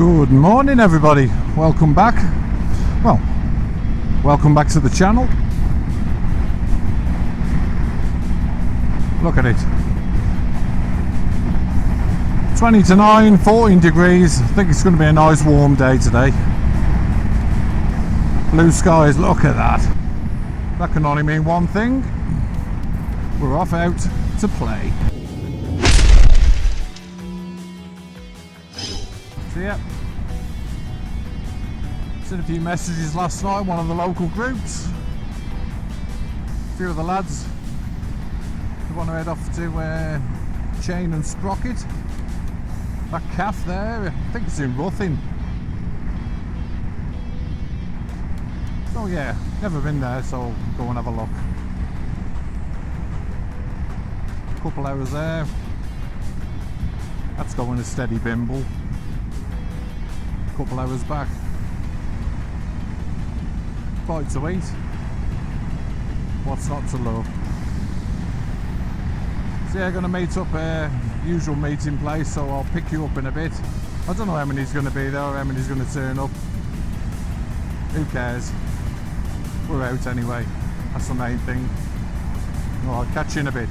Good morning everybody, welcome back. Well, welcome back to the channel. Look at it. 20 to 9, 14 degrees. I think it's going to be a nice warm day today. Blue skies, look at that. That can only mean one thing. We're off out to play. So yeah, sent a few messages last night, one of the local groups. A few of the lads who want to head off to Chain Sprocket. That cafe there, I think it's in Ruthin. So yeah, never been there, so I'll go and have a look. A couple hours there. That's going a steady bimble. A couple hours back. Bite to eat. What's not to love? So yeah, going to meet up usual meeting place, so I'll pick you up in a bit. I don't know how many's going to be there or how many's going to turn up. Who cares? We're out anyway. That's the main thing. Well, I'll catch you in a bit.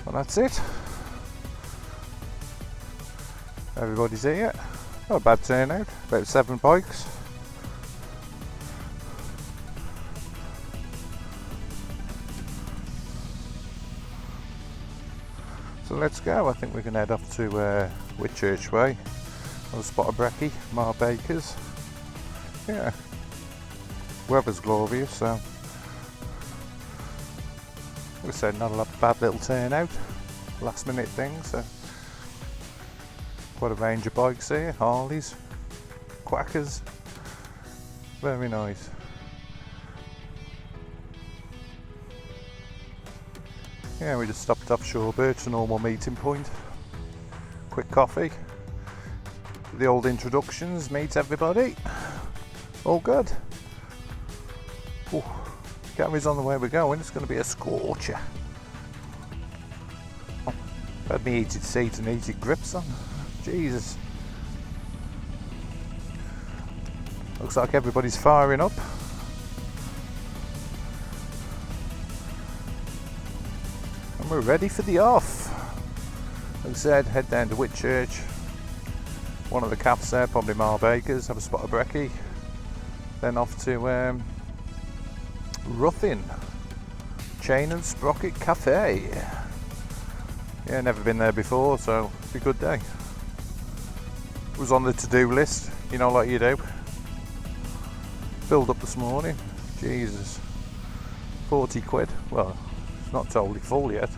Well, that's it. Everybody's here. Not a bad turnout. About 7 bikes. So let's go. I think we can head off to Whitchurch Way. On the spot of brekkie, Mar Bakers. Yeah. Weather's glorious, so we said not a bad little turnout. Last minute thing, so quite a range of bikes here. Harleys, Quackers. Very nice. Yeah, we just stopped off Shorebirch, a normal meeting point. Quick coffee. The old introductions, meet everybody. All good. Ooh, camera's on the way we're going, it's going to be a scorcher. Had me heated seat and heated grips on. Jesus. Looks like everybody's firing up. And we're ready for the off. Like I said, head down to Whitchurch. One of the cafes there, probably Mar Bakers, have a spot of brekkie. Then off to Ruthin. Chain Sprocket Cafe. Yeah, never been there before, so it'll be a good day. It was on the to-do list, you know, like you do. Filled up this morning. Jesus. 40 quid. Well, it's not totally full yet.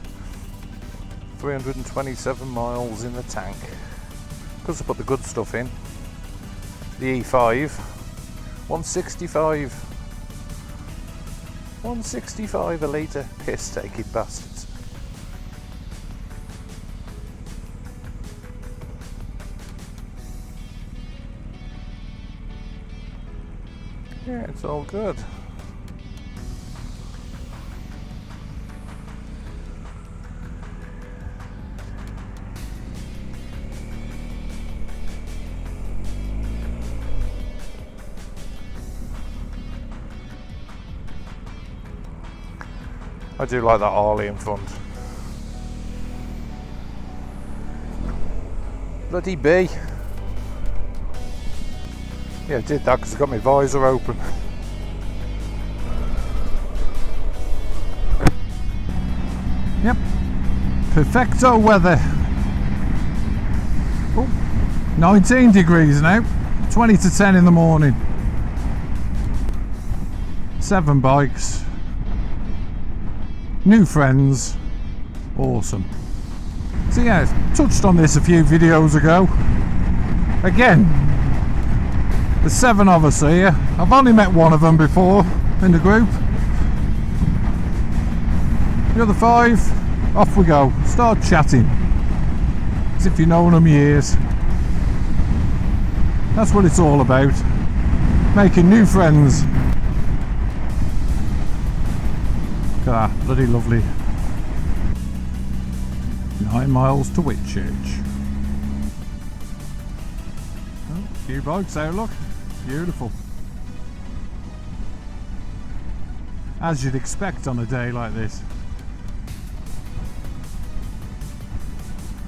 327 miles in the tank. Because I put the good stuff in. The E5. 165. 165 a litre. Piss take it, bastards. Yeah, it's all good. I do like that Harley in front. Bloody bee. Yeah, I did that because I got my visor open. Yep. Perfecto weather. Oh, 19 degrees now. 20 to 10 in the morning. 7 bikes. New friends. Awesome. So yeah, touched on this a few videos ago. Again, there's 7 of us here. I've only met one of them before in the group. The other 5, off we go. Start chatting. As if you've known them years. That's what it's all about. Making new friends. at that, bloody lovely. 9 miles to Whitchurch. Oh, a few bikes out, look. Beautiful. As you'd expect on a day like this.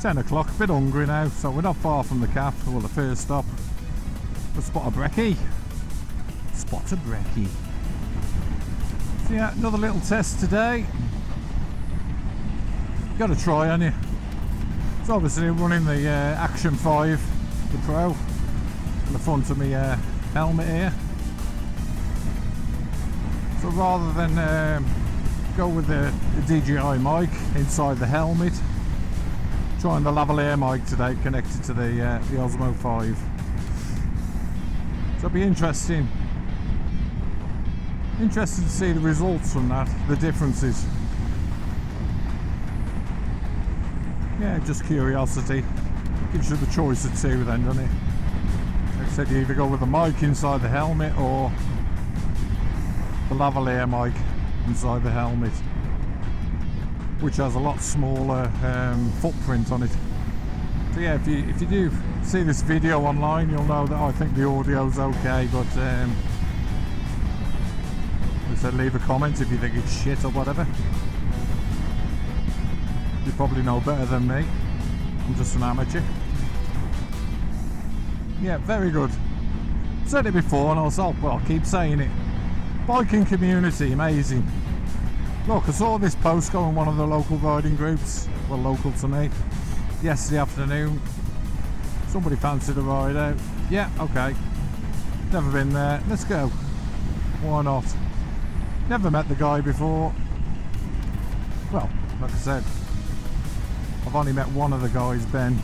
10 o'clock, a bit hungry now, so we're not far from the cafe. Well, the first stop. We'll spot a brekkie. Spot a brekkie. So yeah, another little test today. Got to try, on you. It's obviously running the Action 5, the Pro, in the front of my helmet here. So rather than go with the DJI mic inside the helmet, trying the lavalier mic today connected to the Osmo 5. So it'll be interesting to see the results from that, the differences. Yeah, just curiosity. Gives you the choice of two then, doesn't it? Like I said, you either go with the mic inside the helmet or the lavalier mic inside the helmet, which has a lot smaller footprint on it. So yeah, if you do see this video online, you'll know that I think the audio's okay, but like I said, leave a comment if you think it's shit or whatever. You probably know better than me. I'm just an amateur. Yeah, very good. Said it before and I'll keep saying it. Biking community, amazing. Look, I saw this post go on one of the local riding groups, well, local to me, yesterday afternoon. Somebody fancied a ride out. Yeah, okay. Never been there. Let's go. Why not? Never met the guy before. Well, like I said, I've only met one of the guys, Ben,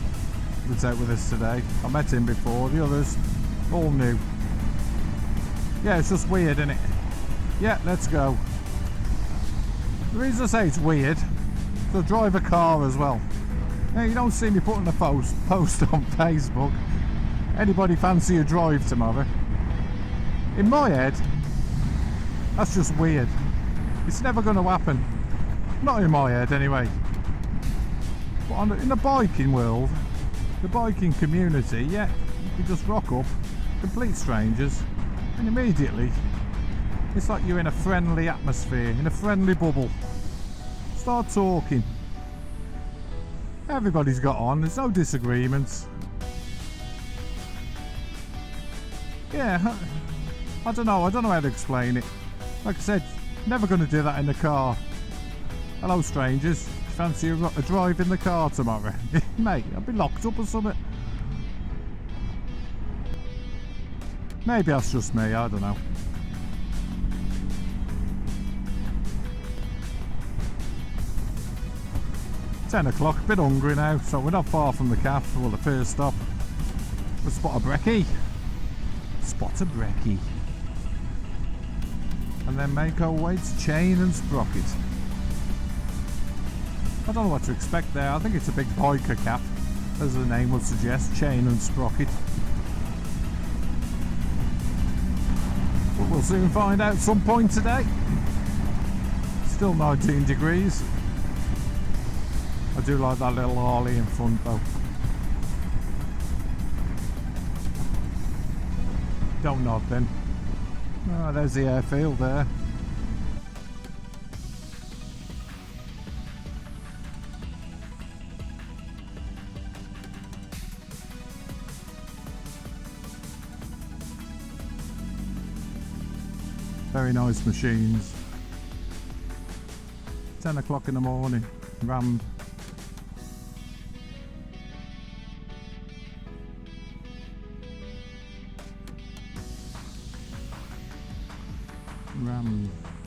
that's out with us today. I met him before. The others, all new. Yeah, it's just weird, isn't it? Yeah, let's go. The reason I say it's weird, to drive a car as well. Now, you don't see me putting a post on Facebook. Anybody fancy a drive tomorrow? In my head, that's just weird. It's never going to happen. Not in my head, anyway. But in the biking world, the biking community, yeah, you can just rock up, complete strangers, and immediately it's like you're in a friendly atmosphere, in a friendly bubble. Start talking. Everybody's got on, there's no disagreements. Yeah, I don't know how to explain it. Like I said, never going to do that in the car. Hello strangers, fancy a drive in the car tomorrow? Mate, I'll be locked up or something. Maybe that's just me, I don't know. $10 o'clock, a bit hungry now, so we're not far from the cafe. Well, the first stop. We'll spot a brekkie. Spot a brekkie. And then make our way to Chain and Sprocket. I don't know what to expect there. I think it's a big biker cafe, as the name would suggest, Chain and Sprocket. But we'll soon find out some point today. Still 19 degrees. I do like that little Harley in front though. Don't nod then. Oh, there's the airfield there. Very nice machines. 10 o'clock in the morning, rammed.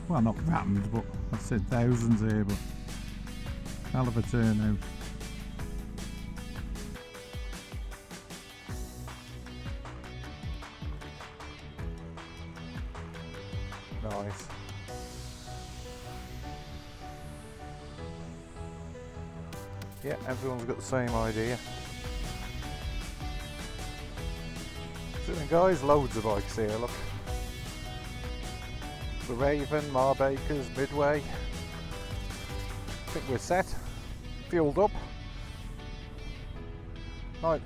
Well, not rammed, but I said thousands here, but hell of a turnout. Nice. Yeah, everyone's got the same idea. So then guys, loads of bikes here, look. The Raven, Marbakers, Midway, I think we're set, fueled up. Right,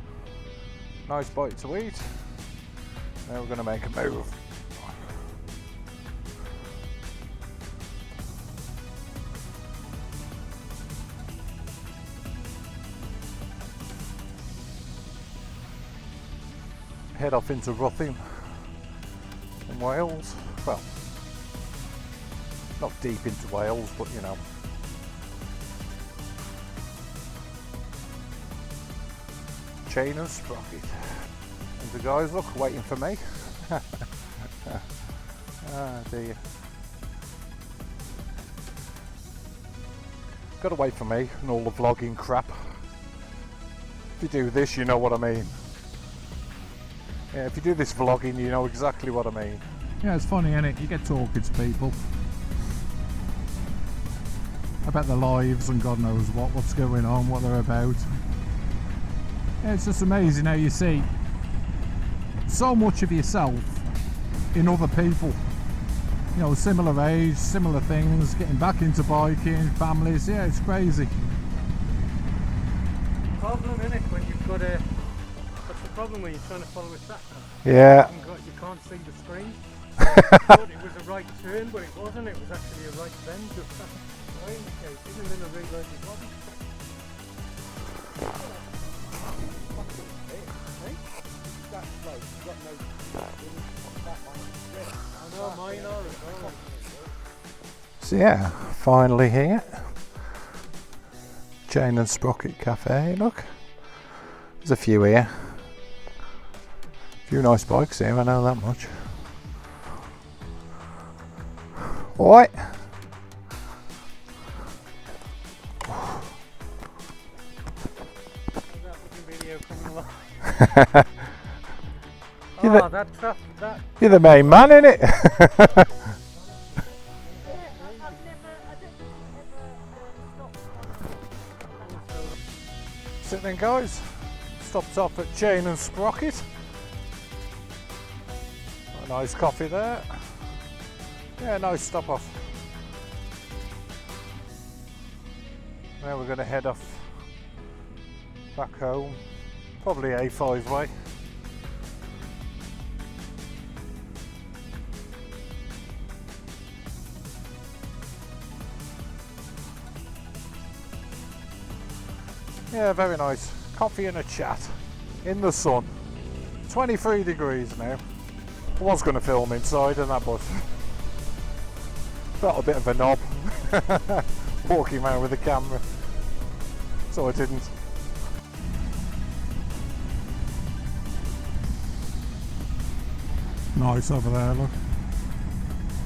nice bite to eat. Now we're going to make a move. Head off into Ruthin in Wales. Well, not deep into Wales, but you know. Chain and Sprocket. And the guys, look, waiting for me. Ah dear. Gotta wait for me and all the vlogging crap. If you do this, you know what I mean. Yeah, if you do this vlogging, you know exactly what I mean. Yeah, it's funny, isn't it? You get talking to people about their lives and God knows what's going on, what they're about. Yeah, it's just amazing how you see so much of yourself in other people. You know, similar age, similar things, getting back into biking, families. Yeah, it's crazy. Problem, innit, when you've got a... What's the problem when you're trying to follow a sat nav? Yeah. You can't see the screen. I thought it was a right turn, but it wasn't. It was actually a right bend. Just that indicated, and then I realised it wasn't. I know mine are as well. So yeah, finally here. Chain and Sprocket Cafe, look. There's a few here. A few nice bikes here, I know that much. Alright. You're the main man, innit? So then guys, stopped off at Chain and Sprocket. A nice coffee there. Yeah, nice stop off. Now we're going to head off back home, probably A5 way. Yeah, very nice. Coffee and a chat in the sun. 23 degrees now. I was going to film inside and that, but felt a bit of a knob walking around with the camera, so I didn't. Nice over there, look.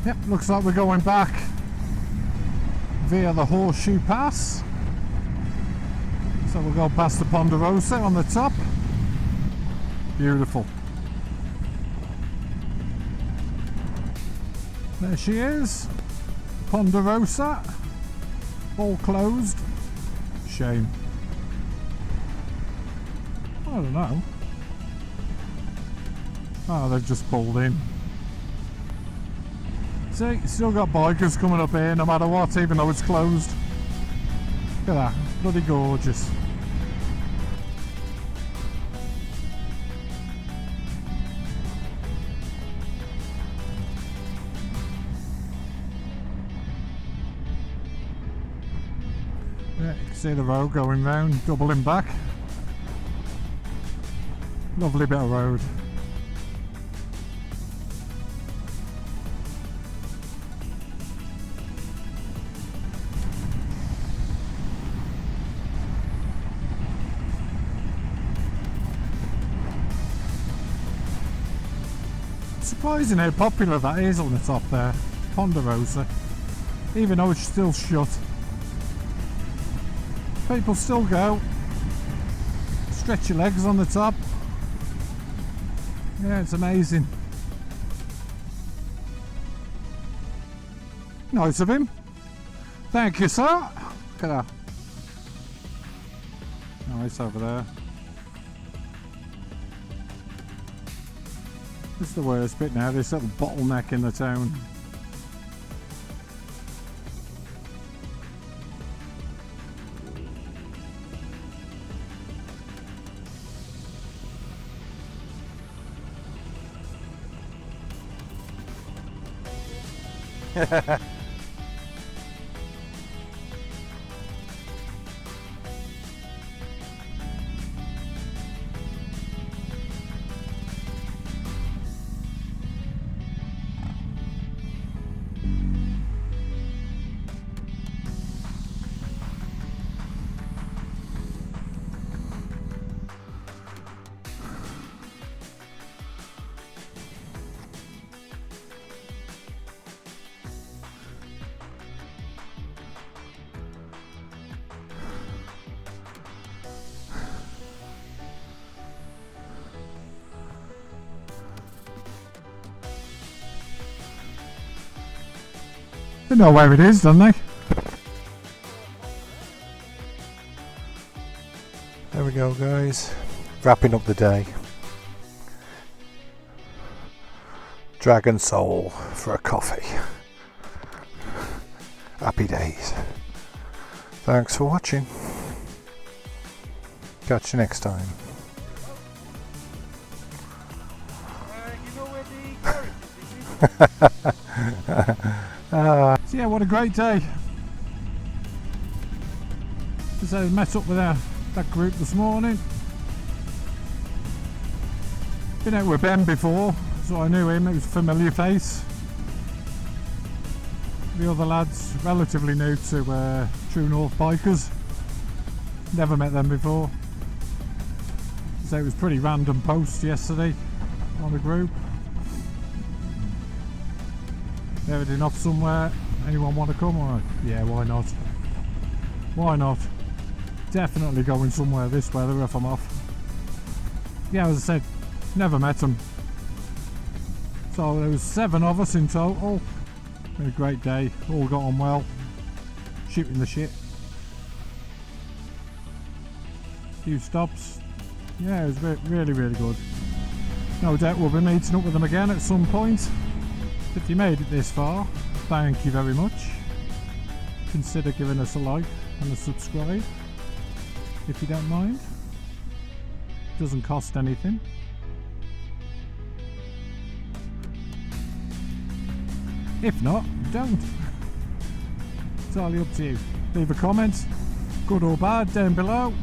Yep, looks like we're going back via the Horseshoe Pass. So we'll go past the Ponderosa on the top. Beautiful. There she is. Ponderosa. All closed. Shame. I don't know. Oh, they've just pulled in. See, still got bikers coming up here no matter what, even though it's closed. Look at that. Bloody gorgeous. Yeah, you can see the road going round, doubling back. Lovely bit of road. Surprising how popular that is on the top there, Ponderosa, even though it's still shut. People still go. Stretch your legs on the top. Yeah, it's amazing. Nice of him. Thank you, sir. Look at that. Nice over there. This is the worst bit now, this little bottleneck in the town. They know where it is, don't they? There we go, guys. Wrapping up the day. DragonSoul for a coffee. Happy days. Thanks for watching. Catch you next time. You know where the garage is, So yeah, what a great day. So we met up with that group this morning. Been out with Ben before, so I knew him, it was a familiar face. The other lads, relatively new to True North Bikers. Never met them before. So it was pretty random post yesterday on the group. They're heading off somewhere. Anyone want to come? Or yeah, why not? Why not? Definitely going somewhere this weather if I'm off. Yeah, as I said, never met them. So there was 7 of us in total. Been a great day. All got on well. Shooting the shit. Few stops. Yeah, it was really, really good. No doubt we'll be meeting up with them again at some point. If you made it this far, thank you very much. Consider giving us a like and a subscribe if you don't mind. Doesn't cost anything. If not, don't. It's entirely up to you. Leave a comment, good or bad, down below.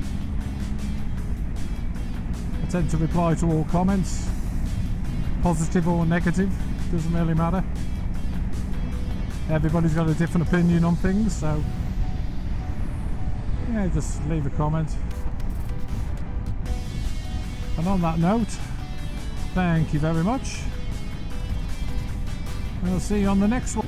I tend to reply to all comments, positive or negative, doesn't really matter. Everybody's got a different opinion on things, so yeah, just leave a comment. And on that note, thank you very much. And I'll see you on the next one.